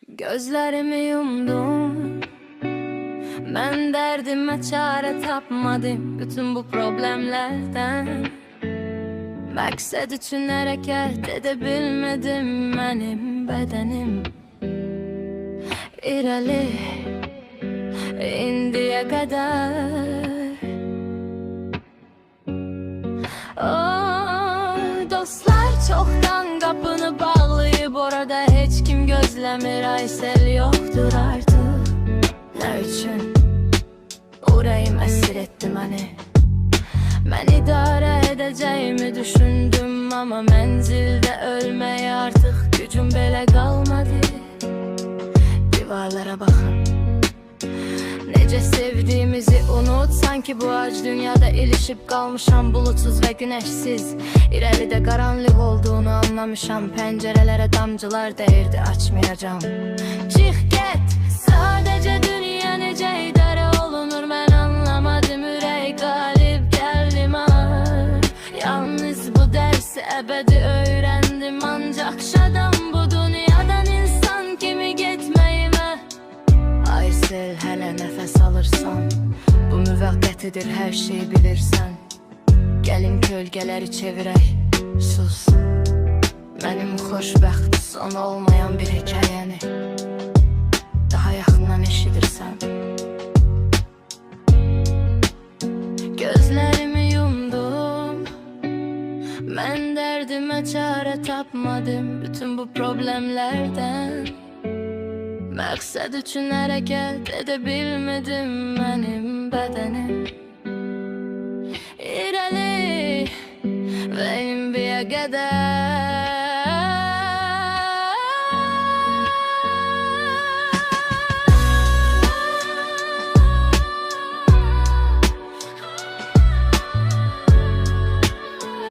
Gözlerimi yumdum, ben derdime çare tapmadım bütün bu problemlerden. Məqsəd üçün hərəkət edə bilmədim mənim bədənim. İrəli indiyə qədər. Dostlar çoxdan qapını bağlayıb, orada heç kim gözləmir, Aysel yoxdur artıq. Nə üçün ürəyim əsir etdi məni? Mən idarə edəcəyimi düşündüm, amma mənzildə ölməyə artıq gücüm belə qalmadı. Divarlara baxın, necə sevdiyimizi unut. Sanki bu ac dünyada ilişib qalmışam, bulutsuz və günəşsiz. İrəlidə qaranlıq olduğunu anlamışam, pəncərələrə damcılar dəyirdi, açmayacam. Çıx get, sadəcə dünya necə idarə olunur mən anlamadım. Ürək qalib gəldim yalnız bu dərsi əbədi öyrəndim. Ancaq şadam bu dünyadan insan kimi getməyimə. Aysel, hələ nəfəs alırsan, bu müvəqqətidir, hər şey bilirsən. Gəlin kölgələri çevirək, sus. Mənim xoşbəxt son olmayan bir hekayəni daha yaxından eşidirsən. Gözlərimi yumdum, mən dərdimə çarə tapmadım bütün bu problemlərdən. Məqsəd üçün hərəkət edə bilmədim mənim bədənim. İrəli və indiyə qədər.